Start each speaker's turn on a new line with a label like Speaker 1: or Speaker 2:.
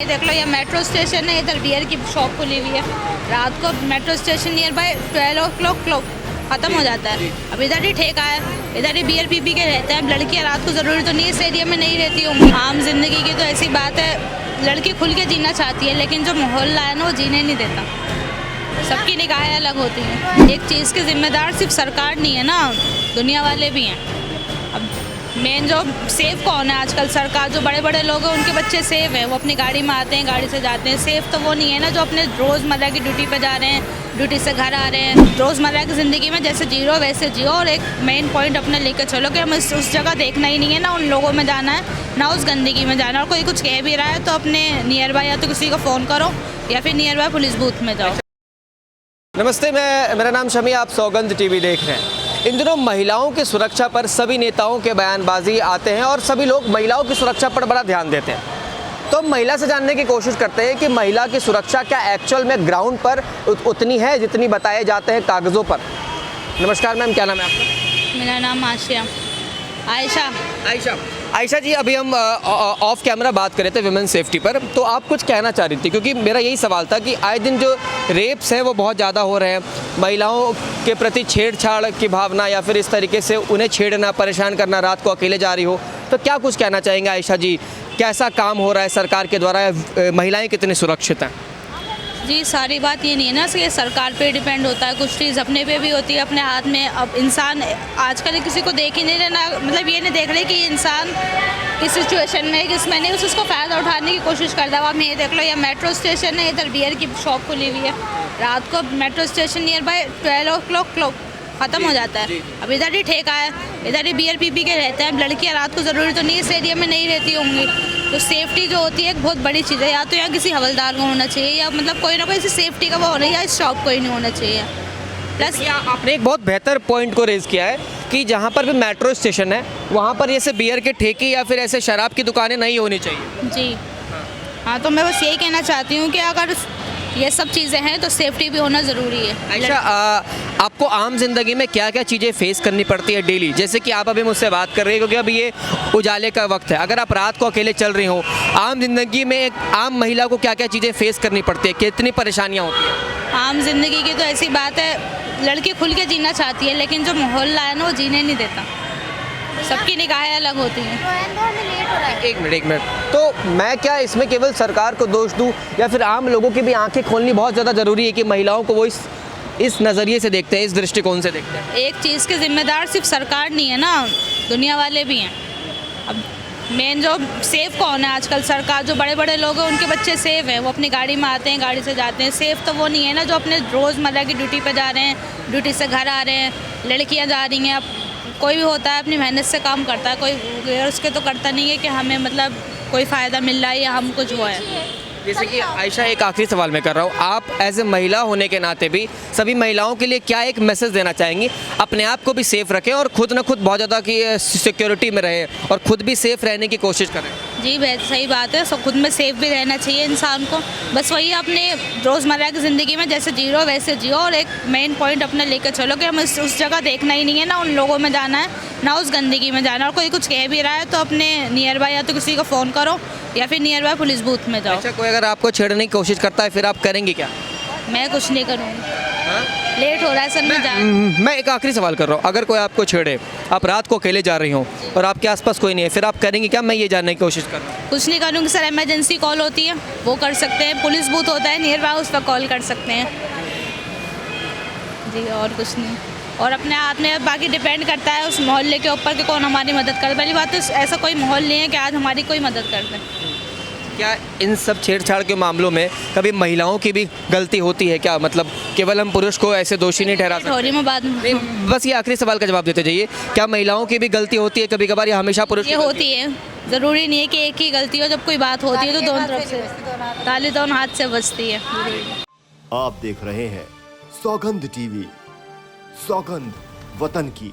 Speaker 1: देख लो, ये metro station है, इधर बियर की शॉप खुली हुई है। रात को metro station near by 12 o'clock ख़त्म हो जाता है। अब इधर ही ठेका है, इधर ही बियर पी के रहते हैं। अब लड़कियाँ रात को ज़रूरी तो नहीं इस एरिया में नहीं रहती होंगी। आम जिंदगी की तो ऐसी बात है, लड़की खुल के जीना चाहती है, लेकिन जो मोहल्ला है ना वो जीने नहीं देता। सबकी निगाहें अलग होती हैं। एक चीज़ की जिम्मेदार सिर्फ सरकार नहीं है ना, दुनिया वाले भी हैं। अब मेन जो सेफ कौन है आजकल? सरकार। जो बड़े बड़े लोग हैं उनके बच्चे सेफ हैं, वो अपनी गाड़ी में आते हैं, गाड़ी से जाते हैं। सेफ तो वो नहीं है ना जो अपने रोज़मर्रा की ड्यूटी पे जा रहे हैं, ड्यूटी से घर आ रहे हैं। रोज़मर्रा की ज़िंदगी में जैसे जी रहे हो वैसे जियो, और एक मेन पॉइंट अपने लेकर चलो कि हमें उस जगह देखना ही नहीं है ना, उन लोगों में जाना है ना उस गंदगी में जाना है। और कोई कुछ कह भी रहा है तो अपने नियर बाय या तो किसी को फ़ोन करो या फिर नियर बाय पुलिस बूथ में जाओ।
Speaker 2: नमस्ते, मेरा नाम शमी, आप सौगंध टीवी देख रहे हैं। इन दिनों महिलाओं की सुरक्षा पर सभी नेताओं के बयानबाजी आते हैं और सभी लोग महिलाओं की सुरक्षा पर बड़ा ध्यान देते हैं। तो महिला से जानने की कोशिश करते हैं कि महिला की सुरक्षा क्या एक्चुअल में ग्राउंड पर उतनी है जितनी बताए जाते हैं कागज़ों पर। नमस्कार मैम, क्या नाम है आपका?
Speaker 1: मेरा नाम
Speaker 2: आयशा जी, अभी हम ऑफ कैमरा बात कर रहे थे विमेन सेफ्टी पर, तो आप कुछ कहना चाह रही थी? क्योंकि मेरा यही सवाल था कि आए दिन जो रेप्स हैं वो बहुत ज़्यादा हो रहे हैं, महिलाओं के प्रति छेड़छाड़ की भावना या फिर इस तरीके से उन्हें छेड़ना, परेशान करना, रात को अकेले जा रही हो, तो क्या कुछ कहना चाहेंगे आयशा जी? कैसा काम हो रहा है सरकार के द्वारा? महिलाएँ कितनी सुरक्षित हैं?
Speaker 1: जी, सारी बात ये नहीं है ना कि सरकार पे डिपेंड होता है, कुछ चीज़ अपने पे भी होती है, अपने हाथ में। अब इंसान आजकल किसी को देख ही नहीं रहा, मतलब ये नहीं देख रहे कि इंसान किस सिचुएशन में, किस में नहीं, उसको फ़ायदा उठाने की कोशिश करता है। अब ये देख लो, ये मेट्रो स्टेशन है, इधर बियर की शॉप खुली हुई है। रात को metro station near by 12 o'clock ख़त्म हो जाता है। अब इधर ही ठेका है, इधर ही बियर पी के रहते हैं। अब लड़कियाँ रात को ज़रूरी तो नहीं इस एरिया में नहीं रहती होंगी, तो सेफ्टी जो होती है एक बहुत बड़ी चीज़ है। या तो यहाँ किसी हवलदार को होना चाहिए, या मतलब कोई ना कोई ऐसी सेफ्टी का वो होना, या इस शॉप को ही नहीं होना चाहिए। प्लस
Speaker 2: आपने एक बहुत बेहतर पॉइंट को रेज़ किया है कि जहाँ पर भी मेट्रो स्टेशन है वहाँ पर ऐसे बियर के ठेके या फिर ऐसे शराब की दुकानें नहीं होनी चाहिए।
Speaker 1: जी हाँ, तो मैं बस यही कहना चाहती हूँ कि अगर ये सब चीज़ें हैं तो सेफ्टी भी होना ज़रूरी है।
Speaker 2: आयशा, आपको आम जिंदगी में क्या क्या चीज़ें फेस करनी पड़ती है डेली? जैसे कि आप अभी मुझसे बात कर रही हैं क्योंकि अभी ये उजाले का वक्त है। अगर आप रात को अकेले चल रही हो, आम जिंदगी में एक आम महिला को क्या क्या चीज़ें फेस करनी पड़ती है, कितनी परेशानियाँ होती हैं?
Speaker 1: आम जिंदगी की तो ऐसी बात है, लड़की खुल के जीना चाहती है, लेकिन जो मोहल्ला है ना वो जीने नहीं देता। सबकी निगाहें अलग होती हैं।
Speaker 2: एक मिनट, तो मैं क्या इसमें केवल सरकार को दोष दूं या फिर आम लोगों की भी आंखें खोलनी बहुत ज़्यादा ज़रूरी है कि महिलाओं को वो इस नज़रिए से देखते हैं, इस दृष्टिकोण से देखते हैं?
Speaker 1: एक चीज़ के जिम्मेदार सिर्फ सरकार नहीं है ना, दुनिया वाले भी हैं। अब मेन जो सेफ कौन है आजकल? सरकार। जो बड़े बड़े लोग हैं उनके बच्चे सेफ हैं, वो अपनी गाड़ी में आते हैं, गाड़ी से जाते हैं। सेफ तो वो नहीं है ना जो अपने रोज़मर्रा की ड्यूटी पे जा रहे हैं, ड्यूटी से घर आ रहे हैं। लड़कियां जा रही हैं, अब कोई भी होता है अपनी मेहनत से काम करता है, कोई उसके तो करता नहीं है कि हमें मतलब कोई फ़ायदा मिल रहा है या हम कुछ वो है।
Speaker 2: जैसे कि आयशा, एक आखिरी सवाल मैं कर रहा हूँ, आप एज ए महिला होने के नाते भी सभी महिलाओं के लिए क्या एक मैसेज देना चाहेंगी? अपने आप को भी सेफ रखें और खुद न खुद बहुत ज़्यादा की सिक्योरिटी में रहे और खुद भी सेफ रहने की कोशिश करें।
Speaker 1: जी, सही बात है, खुद में सेफ भी रहना चाहिए इंसान को। बस वही अपने रोज़मर्रा की ज़िंदगी में जैसे जी रहे हो वैसे जियो, और एक मेन पॉइंट अपने लेकर चलो कि हमें उस जगह देखना ही नहीं है ना, उन लोगों में जाना है ना उस गंदगी में जाना। और कोई कुछ कह भी रहा है तो अपने नियर बाय या तो किसी को फ़ोन करो या फिर नियर बाय पुलिस बूथ में जाओ।
Speaker 2: अच्छा, कोई अगर आपको छेड़ने की कोशिश करता है फिर आप करेंगे क्या?
Speaker 1: मैं कुछ नहीं करूँगी। लेट हो रहा है सर,
Speaker 2: मैं एक आखिरी सवाल कर रहा हूँ, अगर कोई आपको छेड़े, आप रात को अकेले जा रही हो और आपके आसपास कोई नहीं है, फिर आप करेंगे क्या? मैं ये जानने की कोशिश कर रहा हूँ।
Speaker 1: कुछ नहीं करूँगी सर, इमरजेंसी कॉल होती है वो कर सकते हैं, पुलिस बूथ होता है नियर बाय, उस पर कॉल कर सकते हैं। जी, और कुछ नहीं। और अपने हाथ में बाकी डिपेंड करता है उस मोहल्ले के ऊपर कि कौन हमारी मदद करे। पहली बात तो ऐसा कोई माहौल नहीं है कि आज हमारी कोई मदद कर दे।
Speaker 2: क्या इन सब छेड़छाड़ के मामलों में कभी महिलाओं की भी गलती होती है क्या? मतलब केवल हम पुरुष को ऐसे दोषी नहीं ठहरा सकते?
Speaker 1: थोड़ी में बाद में
Speaker 2: बस ये आखिरी सवाल का जवाब देते जाइए, क्या महिलाओं की भी गलती होती है कभी कभार या हमेशा पुरुष?
Speaker 1: ये होती है, ज़रूरी नहीं है कि एक ही गलती हो। जब कोई बात होती है तो दोनों तरफ से ताली दोनों हाथ से बजती है।
Speaker 3: आप देख रहे हैं सौगंध टीवी, सौगंध वतन की।